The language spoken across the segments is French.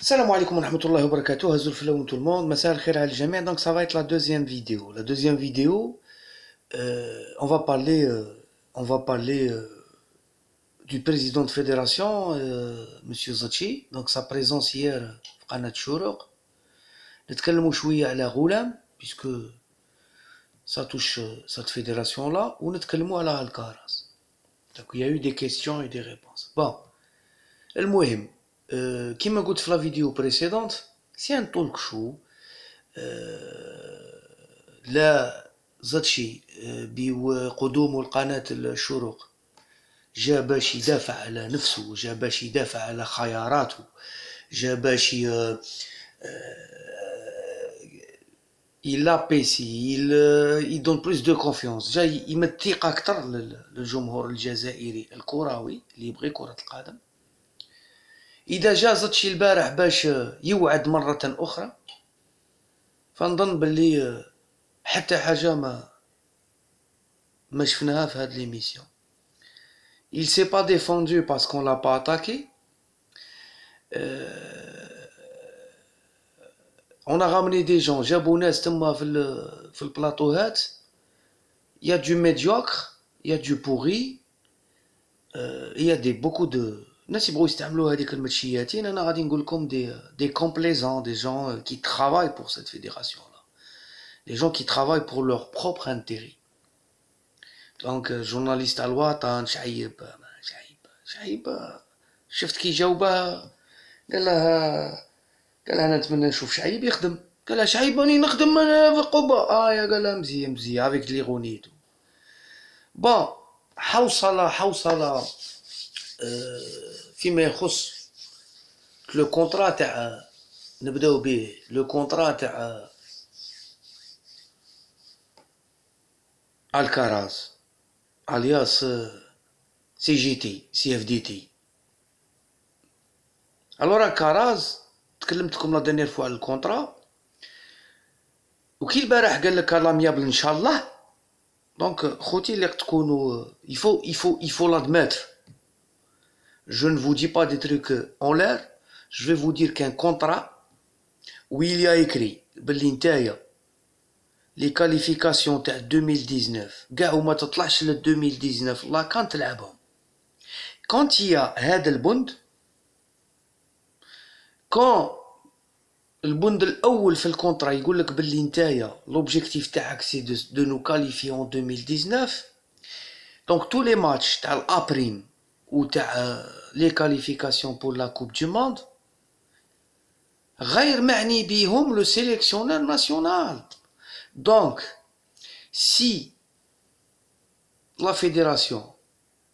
Salam alaikum wa rahmatullahi wa barakatuh, Hazoul Filaoun tout le monde, Massa al-Khair al-Jami'. Donc ça va être la deuxième vidéo. La deuxième vidéo, on va parler du président de fédération, Monsieur Zachi. Donc sa présence hier, Qanat Shourouk. نتكلموا شوية على غولام, puisque ça touche cette fédération-là, ou نتكلموا على Alcaraz. Donc il y a eu des questions et des réponses. Bon, المهم, كما قلت في la vidéo précédente, c'est un talk show. لا زاتشي بقدومه لقناة الشروق جا باش يدافع على نفسه, جا باش يدافع على خياراته, جا باش il apaisé, il donne plus de confiance. جا يمد ثقة أكثر للجمهور الجزائري الكروي اللي يبغي كرة القدم. إذا جا زاتشي البارح باش يوعد مرة أخرى, فنظن باللي حتى حاجة ما شفناها في هاد l'émission. Il s'est pas défendu parce qu'on l'a pas attaqué. On a ramené des gens, جابوا ناس تما في البلاطوهات. Il y a du médiocre, il y a du pourri, il y a beaucoup de الناس يبغوا يستعملوا هذيك المتشياتين. انا غادي نقول لكم des complaisants, des gens qui travaillent pour cette fédération là, des gens qui travaillent pour leur propre intérêt. دونك جورناليست على الوطن شعيب شفت كي جاوبه, قال لها نتمنى نشوف شعيب يخدم. قال لها شعيب راني نخدم انا في قبه. يا قال لها مزيان افيك لي غونيتو. بون, حوصله فيما يخص لو كونطرا تاع, نبداو به لو كونطرا تاع الكاراز الياس CFDT. الورا الكاراز تكلمتكم لا دانيير فوا على الكونطرا, وكي البارح قال لك لاميابل ان شاء الله. دونك خوتي اللي تكونوا il faut l'admettre. Je ne vous dis pas des trucs en l'air, je vais vous dire qu'un contrat où il y a écrit باللي نتايا les qualifications تاع 2019 كاع وما تطلعش ل 2019 لا كان تلعبهم. quand il y a هذا البند, quand البند الاول في الكونترا يقول لك باللي نتايا l'objectif تاعك c'est de nous qualifier en 2019, donc tous les matchs تاع الابريم ou تاع les qualifications pour la coupe du monde غير معني بيهم le sélectionneur national. Donc si la fédération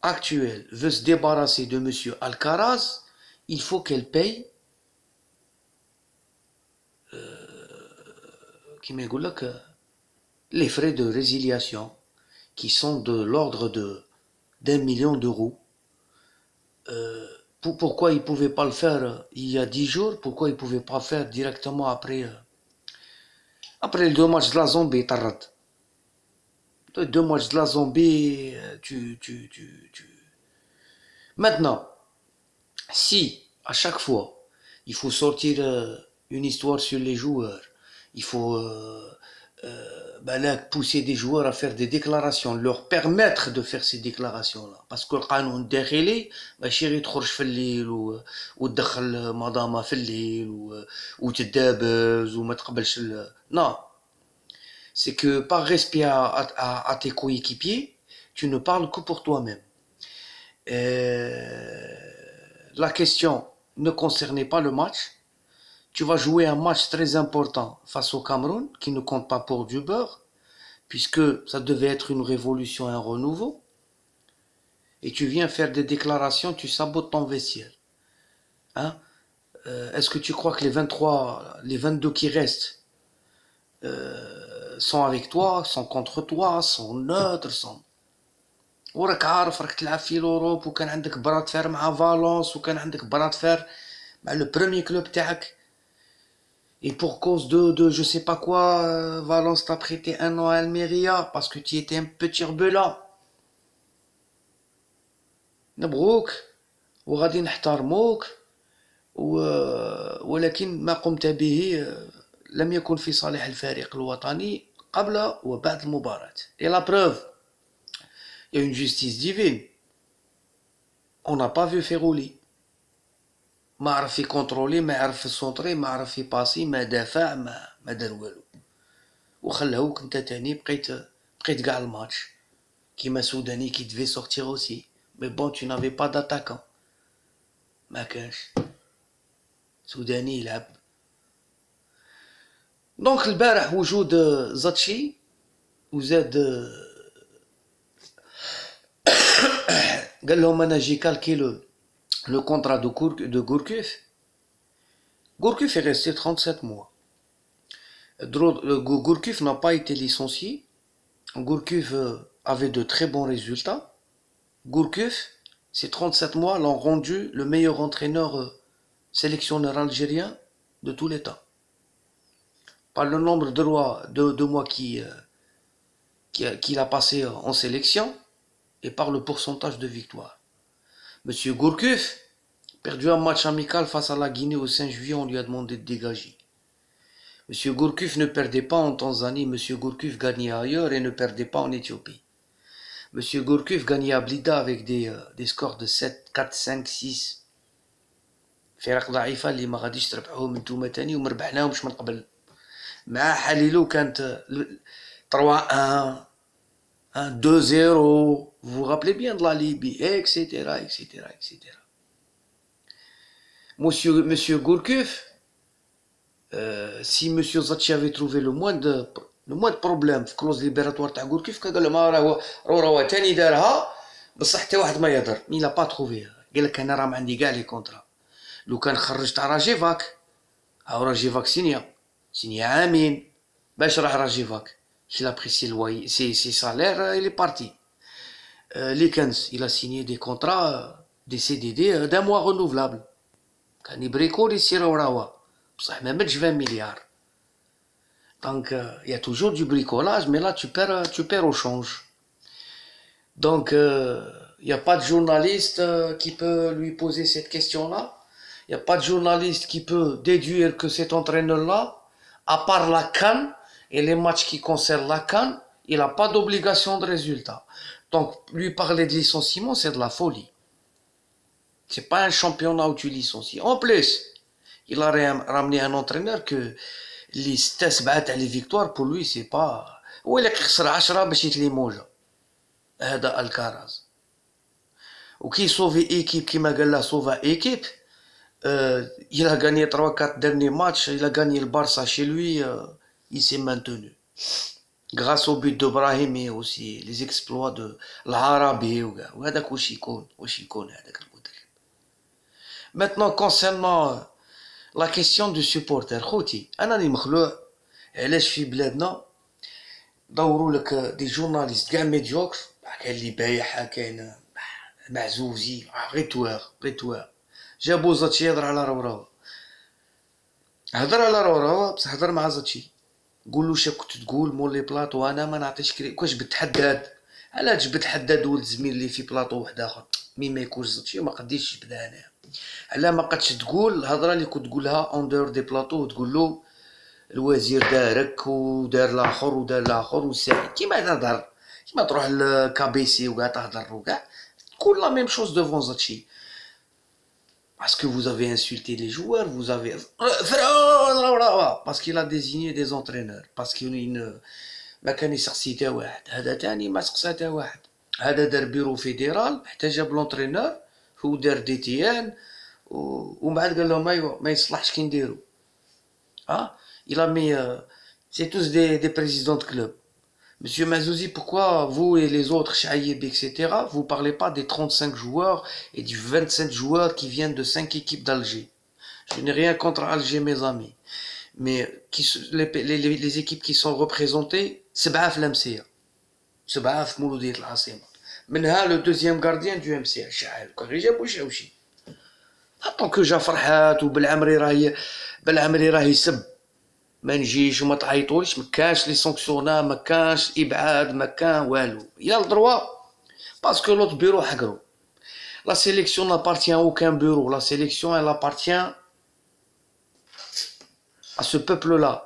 actuelle veut se débarrasser de monsieur Alcaraz, il faut qu'elle paye كيما يقول لك les frais de résiliation qui sont de l'ordre d'1 million d'euros. Pourquoi il ne pouvait pas le faire il y a 10 jours? Pourquoi il ne pouvait pas faire directement après les deux matchs de la Zambie? Les deux matchs de la Zambie, Maintenant, si à chaque fois il faut sortir une histoire sur les joueurs, il faut pousser des joueurs à faire des déclarations, leur permettre de faire ces déclarations-là, parce que القانون الداخلي ماشي تخرج في الليل وتدخل مدامة في الليل وتدابز وما تقبلش non, c'est que par respect à tes coéquipiers, tu ne parles que pour toi-même. La question ne concernait pas le match. Tu vas jouer un match très important face au Cameroun, qui ne compte pas pour du beurre, puisque ça devait être une révolution, un renouveau. Et tu viens faire des déclarations, tu sabotes ton vestiaire. Hein? Est-ce que tu crois que les 22 qui restent sont avec toi, sont contre toi, sont neutres, sont... وراك عارف راك تلعب في l'Europe, وكان عندك برات فار مع فالونس, وكان عندك برات فار مع le premier club تاعك. Et pour cause de je sais pas quoi, Valence t'a prêté 1 an à Almeria parce que tu étais un peu turbulent. نبغوك وغادي نحترموك ولكن ما قمت به لم يكن في صالح الفريق الوطني قبل وبعد المباراة. Et la preuve, il y a une justice divine. On n'a pas vu Ferrouli. ما عرف يكونترولي، ما عرف يسونطري، ما عرف يباسي، ما دافع، ما دار والو. وخلهوك انت تاني بقيت كاع الماتش كيما سوداني كي devait sortir aussi. Mais bon, tu n'avais pas d'attaquant. ما كانش. سوداني يلعب. دونك البارح وجود زاتشي وزاد قال لهم انا جي كالكي le contrat de Gourcuff. Gourcuff est resté 37 mois. Gourcuff n'a pas été licencié. Gourcuff avait de très bons résultats. Gourcuff, ces 37 mois l'ont rendu le meilleur entraîneur sélectionneur algérien de tous les temps. Par le nombre de mois qu'il a passé en sélection et par le pourcentage de victoire. Monsieur Gourcuff, perdu un match amical face à la Guinée au 5 juillet, on lui a demandé de dégager. Monsieur Gourcuff ne perdait pas en Tanzanie, Monsieur Gourcuff gagnait ailleurs et ne perdait pas en Éthiopie. Monsieur Gourcuff gagnait à Blida avec des scores de 7, 4, 5, 6. فرق ضعيفة اللي ما غاديش تربحوهم نتوما تاني وما ربحناهمش من قبل. مع حليلو كانت 3-1 2-0. Vous vous rappelez bien de la Libye, etc., etc., etc. Monsieur Gourcuff, si Monsieur Zatchi avait trouvé le moins de problème في كلوز ليبراتوار تاع Gourcuff كان قال لهم راهو تاني دارها بصح حتى واحد ما يهضر. مي لا با تروفي. قال لك انا راه ما عندي كاع لي كونطرا. لو كان خرجت تاع راجيفاك هاو راجيفاك سينيا عامين باش راح راجيفاك. Il a pris ses salaires, il est parti. Likens, il a signé des contrats, des CDD d'un mois renouvelables. كان يبريكول يسيروا راوا بصح ما مدش 20 milliards. Donc il y a toujours du bricolage, mais là tu perds au change. Donc il n'y a pas de journaliste qui peut lui poser cette question-là. Il n'y a pas de journaliste qui peut déduire que cet entraîneur-là, à part la CAN et les matchs qui concernent la CAN, il n'a pas d'obligation de résultat. Donc, lui parler de licenciement, c'est de la folie. C'est pas un championnat où tu licencies. En plus, il a ramené un entraîneur que les 7 les victoires, pour lui, c'est pas... Ou il a خسر 10 باش يتليموجا. هذا الكاراز. وكي sauver équipe كيما قال له sauver équipe, il a gagné 3-4 derniers matchs, il a gagné le Barça chez lui, il s'est maintenu. Grâce au but de Brahim et aussi les exploits de l'Arabi. Maintenant, concernant la question du supporter, خوتي أنا اللي مخلوع علاش في بلادنا دوروا لك دي جورناليست كاع ميديوكر، كاين اللي بايعها كاين معزوزي غير توار جابو زاتشي يهضر على روراوا، هضر على روراوا بصح هضر مع زاتشي قول له شا كنت تقول مول لي بلاطو انا ما نعطيش كاش بتحداد علاه تجبد حداد ولد زميل اللي في بلاطو واحد اخر مي ما يكونش زاتشي ما قديش تجبدها انا علاه ما قدش تقول الهضره اللي كنت تقولها اون دور دي بلاطو وتقول له الوزير دارك ودار الاخر ودار الاخر وساعد كيما تهضر كيما تروح للكابيسي وكاع تهضر وكاع تقول لا ميم شوز دوفون زاتشي. Parce que vous avez insulté les joueurs, vous avez... Parce qu'il a désigné des entraîneurs. Parce qu'il ne... ما كان يسقسي تا واحد. هذا تاني ما سقسا تا واحد. هذا دار بيرو فيدرال حتى جاب لونترينور هو دار دي تيان ومن بعد قال لهم ايوا ما يصلحش كي نديرو. Il a mis... C'est tous des présidents de club. Monsieur Mazouzi, pourquoi vous et les autres, Chaïb, etc., vous parlez pas des 35 joueurs et du 27 joueurs qui viennent de 5 équipes d'Alger? Je n'ai rien contre Alger, mes amis. Mais les équipes qui sont représentées, c'est Baaf l'MCA. C'est Baaf Mouloudit l'Asima. Menha, le deuxième gardien du MCA. Chaïb, Korija Bouchaouchi. Tant que Jafar ou Belamri Rahi Seb. ما نجيش وما تعيطوليش ما كانش لي سانكسيونا ما كانش ابعاد ما كان والو يا الدروا باسكو لوط بيرو حقرو لا سيليكسيون n'appartient à aucun bureau la sélection elle appartient à ce peuple-là,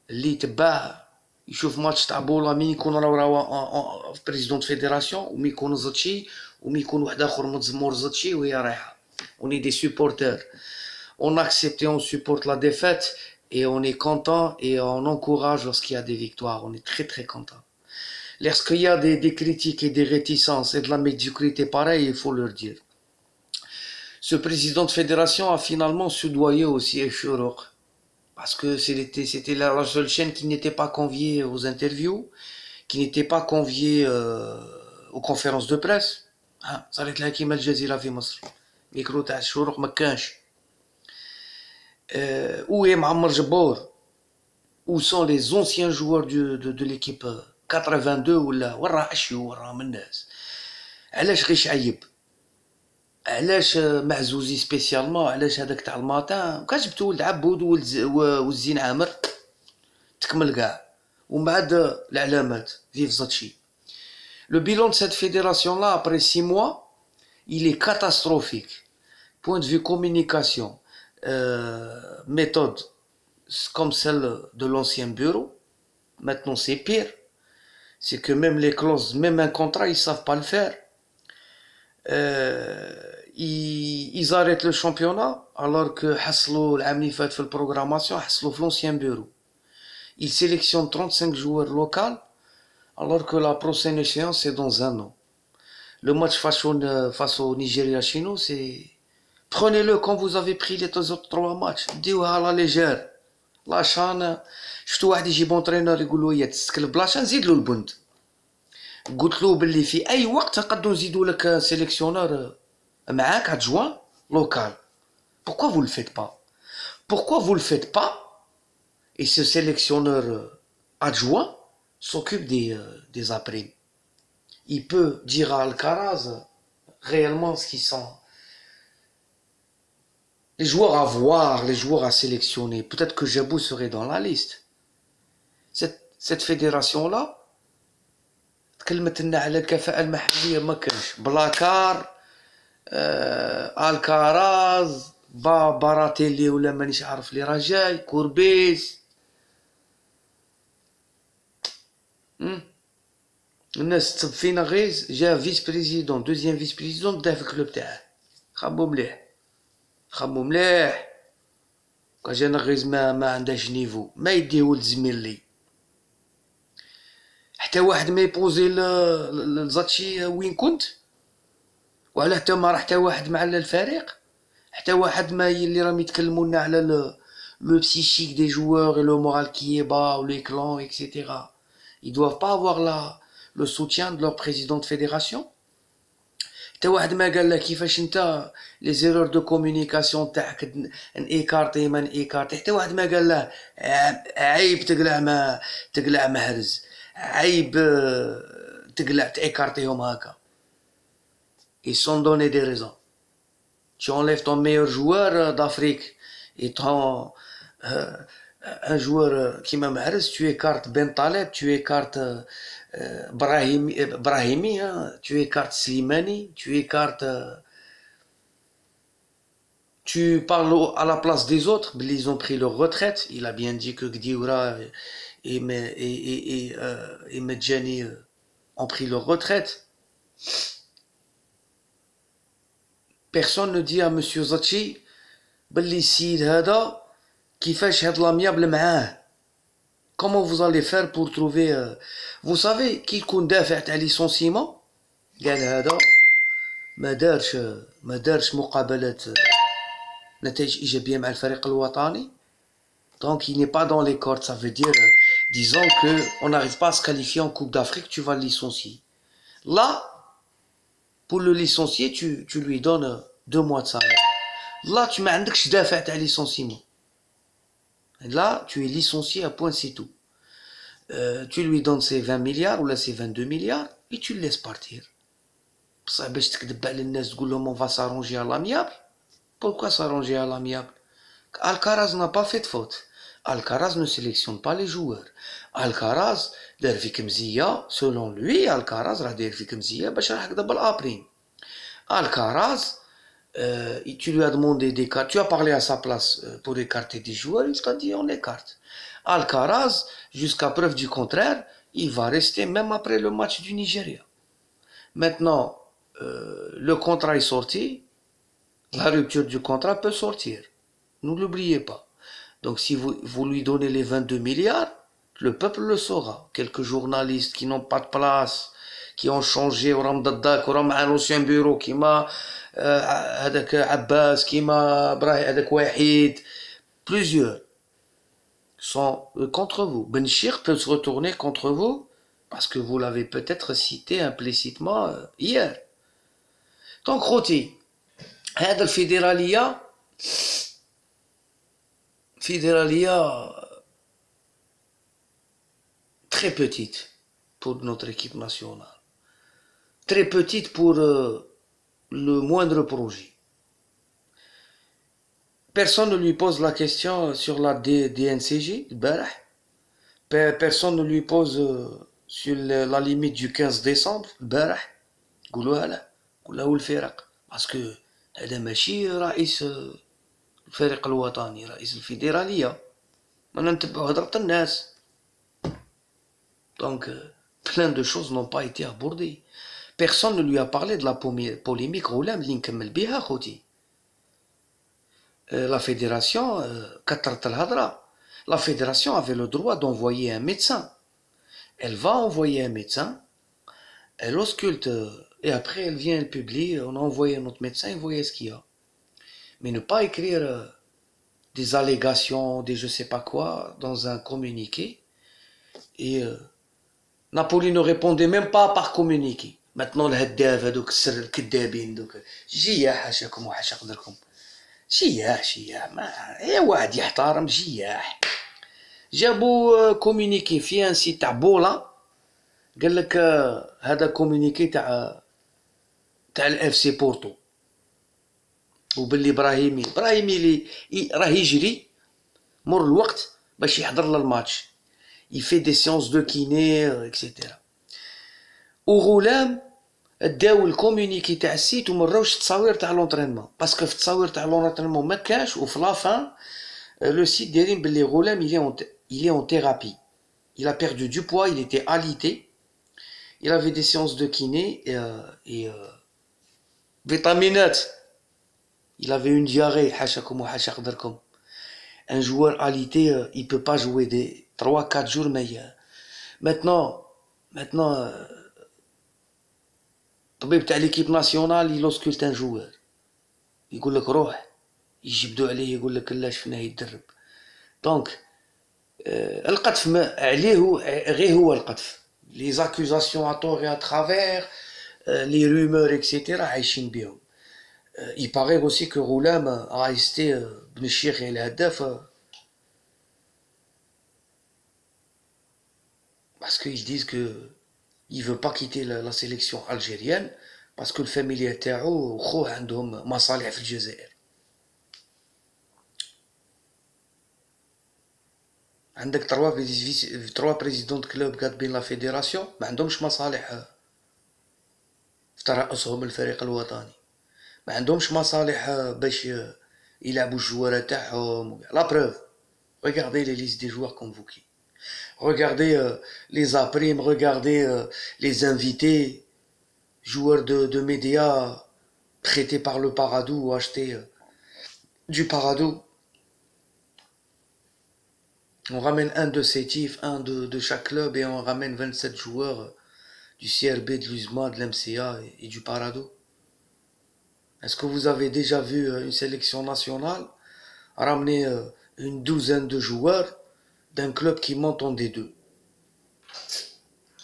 اللي تبع يشوف ماتش تاع بولا مين يكون راهو بريزيدون فيدراسيون ومين يكون زاتشي ومين يكون واحد اخر مور زاتشي وهي رايحه. On est des supporters. On accepte et on supporte la défaite et on est content et on encourage lorsqu'il y a des victoires. On est très très content. Lorsqu'il y a des critiques et des réticences et de la médiocrité pareil, il faut leur dire. Ce président de fédération a finalement soudoyé aussi Echurok. Parce que c'était la seule chaîne qui n'était pas conviée aux interviews, qui n'était pas conviée aux conférences de presse. صارت لها كيما الجزيرة في مصر. ميكرو تاع الشروق ما كانش. Où est Mouammar Jabbour? Où sont les anciens joueurs de l'équipe 82 ولا وين راه اشيو وين راهم الناس؟ علاش غير شعيب؟ علاش معزوزي سبيسيالمون؟ علاش هذاك تاع الماتان كجبتو ولد عبود والزين عامر تكمل كاع ومن بعد العلامات فيف زاتشي. Le bilan de cette fédération-là, après 6 mois, il est catastrophique. Point de vue communication, méthode comme celle de l'ancien bureau. Maintenant, c'est pire. C'est que même les clauses, même un contrat, ils ne savent pas le faire. Ils arrêtent le championnat alors que حصلوا العام اللي فات في البروغراماسيون حصلوا في l'ancien bureau. Ils sélectionnent 35 joueurs locaux alors que la prochaine échéance c'est dans un an. Le match face au Nigeria chez nous, c'est... Prenez-le quand vous avez pris les autres 3 matchs. ديوها على ليجير. لاشان شفتوا واحد يجيب اونترينور يقول له تسكل بلاشان نزيد له البند. قلت له باللي في اي وقت نقدروا نزيدوا لك سيليكسيونور معاك adjoint local. Pourquoi vous le faites pas? Pourquoi vous le faites pas? Et ce sélectionneur adjoint s'occupe des après. Il peut dire à Alcaraz réellement ce qu'ils sont. Les joueurs à voir, les joueurs à sélectionner. Peut-être que Jabou serait dans la liste. Cette fédération-là, تكلمت لنا على الكفاءة المحلية ما كانش. بلاكار الكاراز باراتيلي ولا مانيش عارف لي راه جاي كوربيس. الناس تصب فينا غيز جا فيس بريزيدون دوزيام فيس بريزيدون بدا في الكلوب تاعه. خمو مليح خمو مليح كان جانا غيز ما عندهاش نيفو ما يديه ولد زميلي حتى واحد ما يبوزي لزاتشي وين كنت وعلى حتى ما راه حتى واحد مع الفريق حتى واحد ما اللي راهم يتكلموا لنا على le psychique des joueurs et le moral qui est bas ou les clans etc. Ils doivent pas avoir le soutien de leur président de fédération. حتى واحد ما قال له كيفاش انت لي زيرور دو كومونيكاسيون تاعك ايكارتي من ايكارتي. حتى واحد ما قال له عيب تقلع محرز عيب تقلع تايكارتيهم هكا. Ils sont donné des raisons. Tu enlèves ton meilleur joueur d'Afrique et ton un joueur qui m'a Mahrez, tu écartes Ben Taleb, tu écartes Brahimi, hein, tu écartes Slimani, tu écartes... tu parles à la place des autres, ils ont pris leur retraite. Il a bien dit que Gdioura et Medjani ont pris leur retraite. Personne ne dit à Monsieur Zachi باللي السيد هذا كيفاش هاد لاميابل معاه. Comment vous allez faire pour trouver vous savez كي يكون دافع تاع ليسونسيمون قال هذا ما دارش مقابلات نتائج ايجابيه مع الفريق الوطني. Donc il n'est pas dans les cordes, ça veut dire disons que on n'arrive pas à se qualifier en Coupe d'Afrique, tu vas le licencier. Là pour le licencier tu lui donnes 2 mois de salaire. Là tu ما عندكش دافع تاع licenciement. Là tu es licencié à point c'est tout. Tu lui donnes ses 20 milliards ou là ses 22 milliards et tu le laisses partir. بصح باش تكذب على الناس تقول لهم on va s'arranger à l'amiable. Pourquoi s'arranger à l'amiable? Alcaraz n'a pas fait de faute. Alcaraz ne sélectionne pas les joueurs. Alcaraz دار فيك مزية selon lui. Alcaraz راه داير فيك مزية باش راح هكذا بالابريم. Alcaraz Tu lui as demandé des cartes, tu as parlé à sa place pour écarter des joueurs, il t'a dit on écarte. Alcaraz, jusqu'à preuve du contraire, il va rester même après le match du Nigeria. Maintenant, le contrat est sorti, la rupture du contrat peut sortir. Ne l'oubliez pas. Donc si vous lui donnez les 22 milliards, le peuple le saura. Quelques journalistes qui n'ont pas de place, qui ont changé, ورام ضدك ورام un ancien bureau qui m'a هذاك عباس كيما ابراهيم هذاك وحيد, plusieurs sont contre vous. Benchir peut se retourner contre vous parce que vous l'avez peut-être cité implicitement hier. Donc خوتي هذا الفيدرالية très petite pour notre équipe nationale. Très petite pour le moindre projet. Personne ne lui pose la question sur la DNCG, personne ne lui pose sur la limite du 15 décembre, قولوها له قولوا الفرق باسكو هذا ماشي رئيس الفريق الوطني, رئيس الفيدرالية. أنا نتبعو هضرة الناس. Donc, plein de choses n'ont pas été abordées. Personne ne lui a parlé de la polémique Roulam اللي نكمل بها خوتي. La fédération, كثرت الهضرة. La fédération avait le droit d'envoyer un médecin. Elle va envoyer un médecin, elle ausculte, et après elle vient, elle publie, on a envoyé notre médecin, il voyait ce qu'il y a. Mais ne pas écrire des allégations, des je sais pas quoi, dans un communiqué. Et Napoli ne répondait même pas par communiqué. Maintenant الهداف هذوك السر الكذابين دوك جياح حاشاكم وحاشا قدركم. جياح ما اي واحد يحترم جياح. جابوا كومونيكي في ان سيت تاع بولا, قال لك هذا كومونيكي تاع الاف سي بورتو, وباللي ابراهيمي اللي راه يجري مر الوقت باش يحضر للماتش, il fait des séances de kiné etc. وغلام داو الكومونيكي تاع السيت وما راوش التصاوير تاع لونطرينمون, باسكو في التصاوير تاع لونطرينمون ما كاش, وفي لافان لو سيت دايرين باللي غلام il est en thérapie, il a perdu du poids, il était alité, il avait des séances de kiné et vitaminat, il avait une diarrhée. حاشاكم وحاشا قدركم. Un joueur alité, il peut pas jouer des 3-4 jours meilleurs. Maintenant الطبيب تاع ليكيب ناسيونال يلوسكولت ان جوار, يقول لك روح, يجبدوا عليه يقول لك لا شفناه يتدرب. دونك القذف عليه غير هو القذف, لي زاكوزاسيون ا طور ا ترافير, لي رومور اكسيتيرا عايشين بهم. Il paraît aussi que Roulam a resté بن الشيخ الهداف parce qu'ils disent que il veut pas quitter la sélection algérienne parce que الفاميليا تاعو وخوه عندهم مصالح في الجزائر. عندك تروا بريزيدون كلوب كاتبين لا فيديراسيون ما عندهمش مصالح في ترأسهم الفريق الوطني, ما عندهمش مصالح باش يلعبوا الجوار تاعهم. لا بروف, regardez les listes des joueurs convoqués, regardez les A-primes, regardez les invités, joueurs de médias prêtés par le Paradou ou achetés du Paradou. On ramène un de Sétif, un de chaque club, et on ramène 27 joueurs du CRB, de l'USMA, de l'MCA et du Paradou. Est-ce que vous avez déjà vu une sélection nationale ramener une douzaine de joueurs d'un club qui monte en D2?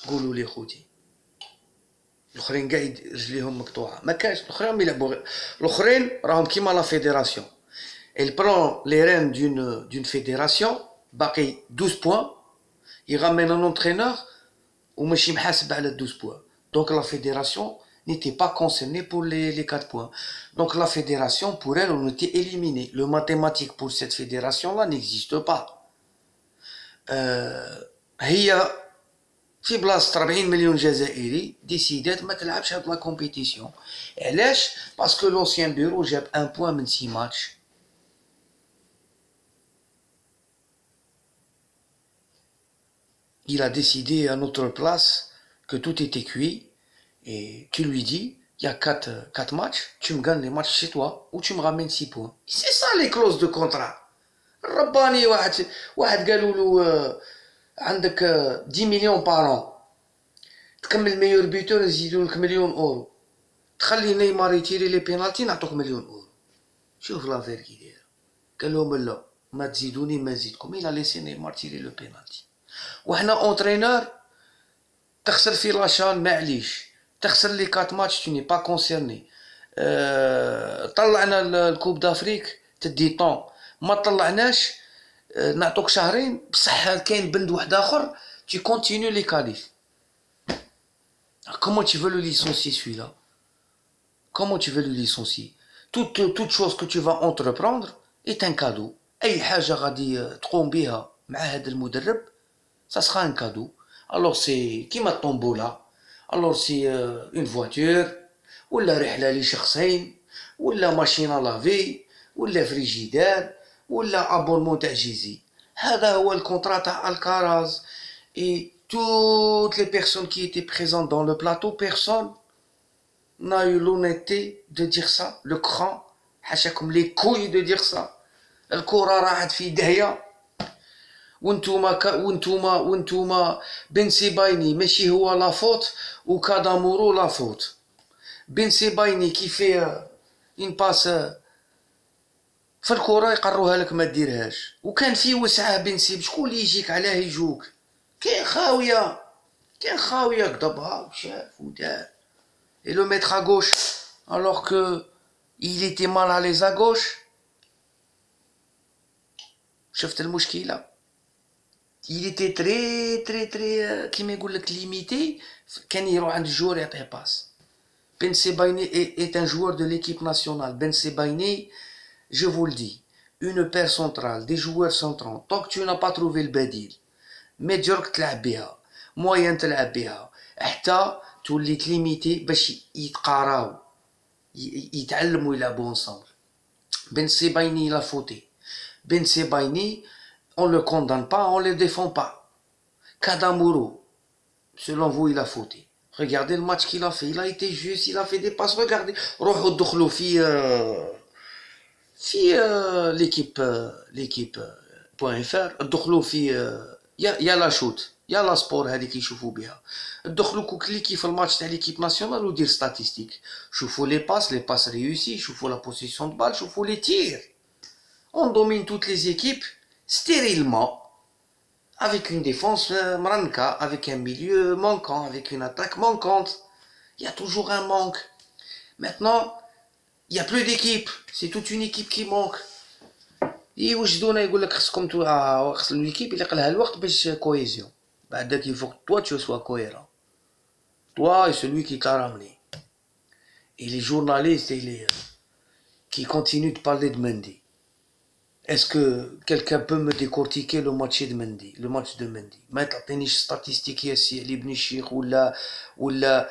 قولوا لي خوتي, الاخرين قاعد رجليهم مقطوعه, ما كاش الاخرين يلعبوا, الاخرين راهم كيما لا فيديراسيون. Elle prend les rênes d'une fédération, باقي 12 points, il ramène un entraîneur وماشي محاسب على 12 points. Donc la fédération n'était pas concernée pour les 4 points. Donc la fédération, pour elle, on était éliminé. Le mathématique pour cette fédération-là n'existe pas. هي في بلاصة 40 مليون جزائري ديسيدات ما تلعبش هاد لا كومبيتيسيون. علاش؟ باسكو لونسيان بيرو جاب 1 بوان من 6 ماتش. Il a décidé à notre place que tout était cuit et tu lui dis il y a 4 matchs, tu me gagnes les matchs chez toi ou tu me ramènes 6 points. C'est ça les clauses de contrat. الرباني واحد قالوا له عندك 10 مليون بارون، تكمل ميور بيتور نزيدو لك مليون اورو، تخلي نيمار يتيري لي بينالتي نعطوك مليون اورو. شوف لافير كي دايره. قال لهم لا ما تزيدوني ما نزيدكم. إلا ليسي نيمار تيري لو بينالتي. وحنا اونترينور تخسر في لاشان معليش، تخسر لي 4 ماتش توني با كونسيرني. طلعنا الكوب دافريك تدي طون، ما طلعناش نعطوك شهرين بصح كاين بند واحد اخر tu continues les qualifs. Comment tu veux le licencier celui-là? Comment tu veux le licencier? Toute chose que tu vas entreprendre est un cadeau. اي حاجه غادي تقوم بها مع هذا المدرب ça sera un cadeau. Alors c'est كيما الطومبولا. Alors c'est une voiture ولا رحله لشخصين ولا ماشينه لافي ولا فريجيدار ولا ابونمون تاع جيزي. هذا هو الكونترا تاع الكاراز. Et toutes les personnes qui étaient présentes dans le plateau, personne n'a eu l'honnêteté de dire ça. Le cran, حاشاكم les couilles de dire ça. الكرة راحت في داهية وانتوما بن سيبايني ماشي هو لا فوت وكادامورو لا فوت. بن سيبايني كي في ان باس في الكرة يقروها لك ما ديرهاش، وكان في وسعه بن سيب شكون اللي يجيك علاه يجوك. كاين خاويه قضبها وشاف ودار. Et le mettre à gauche alors que il était mal à l'aise à gauche. شفت المشكلة؟ il était très كيما يقول لك limité. كان يروح عند الجوار يعطيه باس. Ben Sebaini est un joueur de l'équipe nationale. Ben Sebaini, je vous le dis, une paire centrale, des joueurs centraux. Tant que tu n'as pas trouvé le بديل، ميجور تلعب بها، موين تلعب بها، حتى تولي تليميتي باش يتقاراو يتعلموا يلعبوا ensemble. Ben Sebaini il a fauté. Ben Sebaini, on le condamne pas, on le défend pas. Kadamuro, selon vous, il a fauté. Regardez le match qu'il a fait, il a été juste, il a fait des passes. Regardez, روحوا دخلوا في l'équipe .fr، دخلوا في يا لا شوت يا لا سبور هذيك يشوفوا بها. دخلوا كليكي في الماتش تاع ليكيب ناسيونال ودير ستاتيستيك، شوفوا لي باس ريوسي، شوفوا لا بوزيسيون دو بال، شوفوا لي تير. On domine toutes les équipes stérilement, avec une défense mranka, avec un milieu manquant, avec une attaque manquante. Il y a toujours un manque. Maintenant, il n'y a plus d'équipe, c'est toute une équipe qui manque. يوجدونا يقول لك خصكم خص l'équipe اللي قالها الوقت باش cohésion. بعدك il faut que toi tu sois cohérent. Toi et celui qui t'a ramené. Et les journalistes et les qui continuent de parler de Mendy. Est-ce que quelqu'un peut me décortiquer le match de Mendy, ما تعطينيش ستاتيستيك ياسي علي بن الشيخ ولا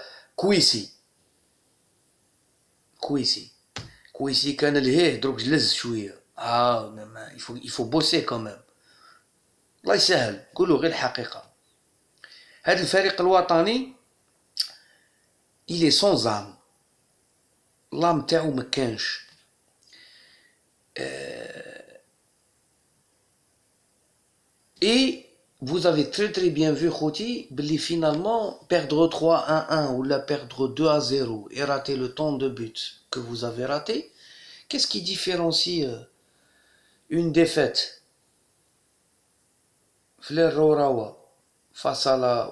كويسي كان لهيه دروك جلز شويه. il faut bosser quand même. الله يسهل، قولوا غير الحقيقه. هذا الفريق الوطني il est sans âme. l'âme تاعو ما كانش. Et vous avez très bien vu Khouti, finalement perdre 3-1 ou la perdre 2-0 et rater le temps de but que vous avez raté. Qu'est-ce qui différencie une défaite Flair Rorawa face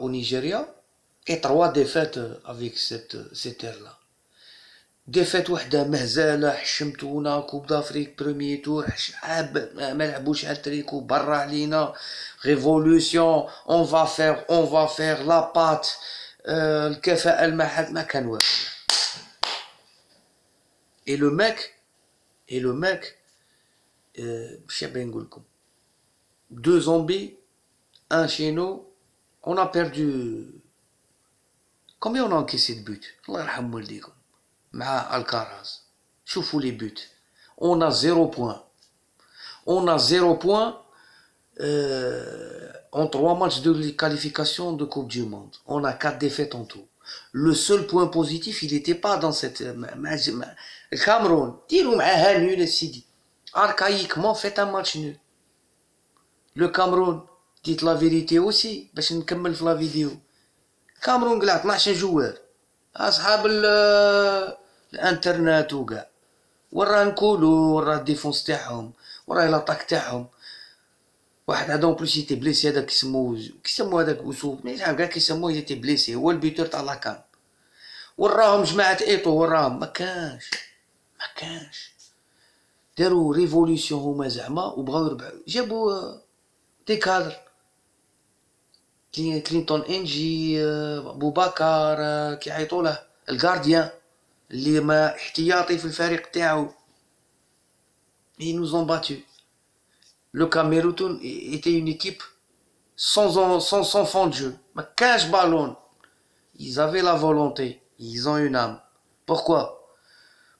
au Nigeria et 3 défaites avec cette ère-là? ديفات وحده مهزاله حشمتونا كوب دافريك بروميي تور ما لعبوش على التريكو برا علينا ريفولوسيون اون فا فير لا بات الكفاءه المحل ما كان والو. اي لو ماك مش باغي نقول لكم 2 zombies, un chez nous On a perdu. Combien on a encaissé de buts? Allah yarham walidaykum. مع Alcaraz. Choufou les buts. On a 0 point. On a 0 point en 3 matchs de qualification de Coupe du Monde. On a 4 défaites en tout. Le seul point positif, il n'était pas dans cette. Le Cameroun. Tirou معاها nul, Sidi. Archaïquement, faites un match nul. Le Cameroun, dites la vérité aussi, باش نكمل في la vidéo. Cameroun قلع 12 joueur. أصحاب الانترنت وكاع. وراه نقولو وراه الديفونس تاعهم وراه لاطاك تاعهم. واحد هذا اون بلوس يتي بليسي هذاك كيسمو هذاك وسوف مانيش عارف كاع كيسموه يتي بليسي هو البيتور تاع لاكان. وراهم جماعة ايطو وراهم مكانش دارو ريفوليسيون هما زعما وبغاو يربحو جابو دي كادر كلينتون انجي بوبكر كيعيطوا له الغارديان اللي ما احتياطي في الفريق تاعو. ils nous ont battu. Le Cameroun était une équipe sans fond de jeu. Mais 15 ballons. Ils avaient la volonté. Ils ont une âme. Pourquoi?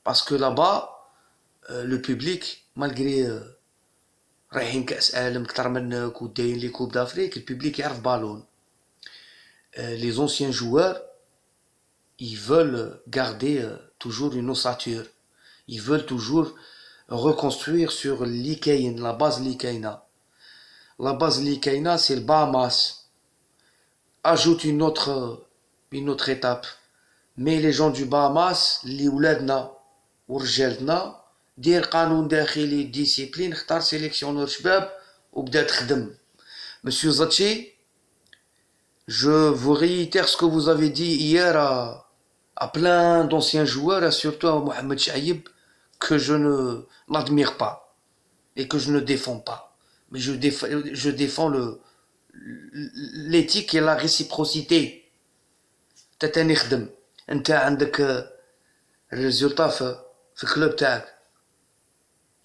Parce que là-bas, le public, malgré رايحين كأس عالم كتر منك ودايرين لي كوب d'Afrique, le public يعرف ballon. Les anciens joueurs, ils veulent garder toujours une ossature. Ils veulent toujours reconstruire sur l'Ikaïn, la base Likaina. La base Likaina, c'est le Bahamas. Ajoute une autre étape. Mais les gens du Bahamas, li ولادنا ورجالتنا دير قانون داخلي ديسيبلين اختار سيليكسيونور شباب وبدا تخدم. Monsieur Zachi, je vous réitère ce que vous avez dit hier à plein d'anciens joueurs, et surtout à Mohamed Chaïb, que je n'admire pas et que je ne défends pas. Mais je défends l'éthique et la réciprocité. تتاني خدم انت عندك الريزولطا في الكلوب تاعك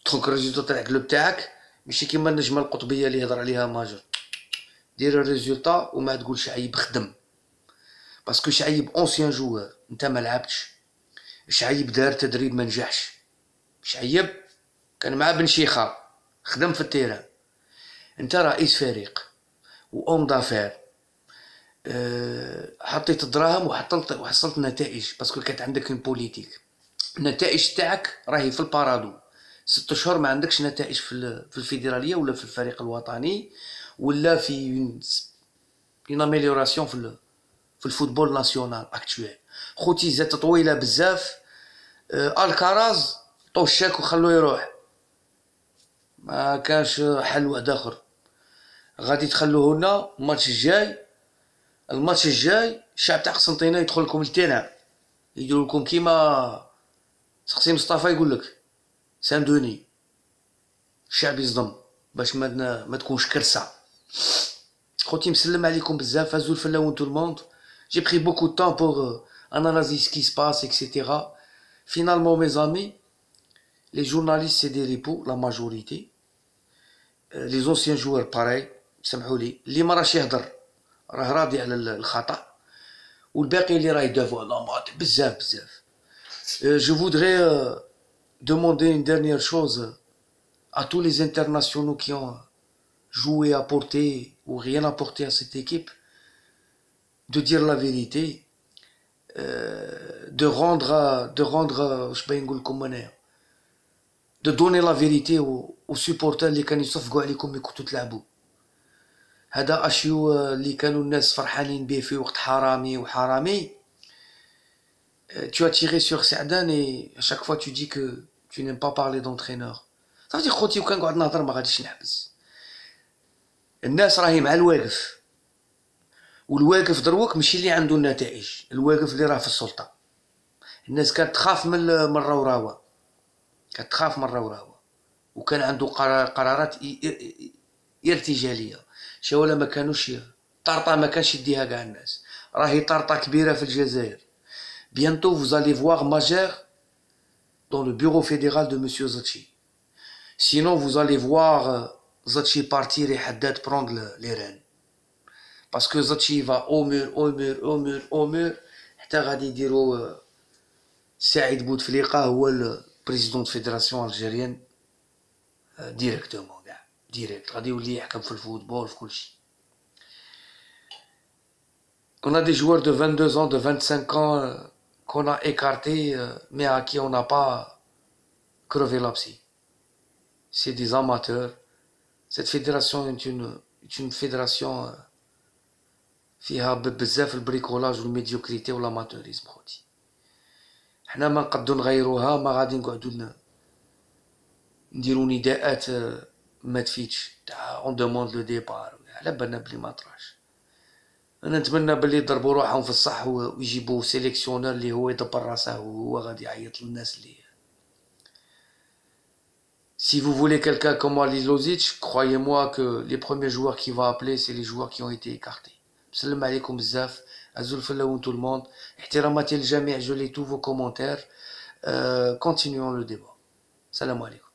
تخرج الريزولطا تاع الكلوب تاعك ماشي كيما النجمه القطبيه اللي يهضر عليها ماجر. دير الريزولطا وما تقول شعيب خدم باسكو شعيب اونسيان جوار انت ما لعبتش. شعيب دار تدريب ما نجحش. شعيب كان مع بن شيخه خدم في التيران. انت رئيس فريق واوم دافير حطيت الدراهم وحصلت نتائج باسكو كانت عندك اون بوليتيك. النتائج تاعك راهي في البارادو. 6 اشهر ما عندكش نتائج في الفيدراليه ولا في الفريق الوطني ولا في اون اميليوراسيون في الفوتبول ناسيونال اكتويل. خوتي زادت طويله بزاف. الكاراز طو الشاك وخلوه يروح. ما كانش حل واحد اخر. غادي تخلوه لنا الماتش الجاي الشعب تاع قسنطينه يدخل لكم التيران يديروا لكم كيما سقسي مصطفى يقول لك سان دوني. الشعب يصدم باش ما تكونش كرسه. خوتي مسلم عليكم بزاف. ازول فلاون تو الموند. J'ai pris beaucoup de temps pour analyser ce qui se passe, etc. Finalement, mes amis, les journalistes, c'est des ripoux, la majorité. Les anciens joueurs, pareil, سمحوا لي اللي ما راش يهضر راه راضي على الخطأ والباقي اللي راه يدافعوا على ماط بزاف. Je voudrais demander une dernière chose à tous les internationaux qui ont joué, apporté ou rien apporté à cette équipe, de dire la vérité, de donner la vérité aux supporters اللي كانوا يصفقوا عليكم ملي كنتوا تلعبوا. هذا اشيو اللي كانوا الناس فرحانين به في وقت حرامي وحرامي. Tu as tiré sur Saadane et à chaque fois tu dis que tu n'aimes pas parler d'entraîneur. Ça veut dire خوتي وكان قعد نهضر ما غاديش نحبس. الناس راهي مع الواقف والواقف دروك ماشي اللي عنده النتائج. الواقف اللي راه في السلطة. الناس كانت تخاف من الروراوة. كانت تخاف من الروراوة وكان عنده قرارات ارتجالية. شاولا ما كانوش طرطة ما كانش يديها كاع الناس. راهي طرطة كبيرة في الجزائر. Bientôt vous allez voir Majer dans le bureau fédéral de Monsieur Zachi. Sinon vous allez voir Zachi partir et Haddad prendre les rênes. parce que Zachi va au mur, au mur, au mur, au mur. حتى غادي يديروا سعيد بوتفليقة هو البريزيدون د فيدراسيون الجيريان ديريكتومون كاع ديريكت غادي يولي يحكم في الفوتبول في كلشي. On a des joueurs de 22 ans, de 25 ans qu'on a écartés, mais à qui on n'a pas crevé l'abcès. C'est des amateurs. Cette fédération est une fédération فيها بزاف البريكولاج والميديوكريتي والاماتوريزم خوتي. حنا ما نقدو نغيروها، ما غادي نقعدو نديرو نداءات ما تفيدش تاع اون دوموند لو ديبار، على بالنا بلي ما طراش. انا نتمنى بلي يضربوا روحهم في الصح ويجيبوا سيليكسيونور اللي هو يدبر راسه وهو غادي يعيط للناس اللي. Si vous voulez quelqu'un comme Ali Lozic, croyez-moi que les premiers joueurs qu'il va appeler, c'est les joueurs qui ont été écartés. Salam alaikum bzaf, azul falaoun tout le monde, ihtiramati al-jami', je lis tous vos commentaires, continuons le débat. Salam alaikum.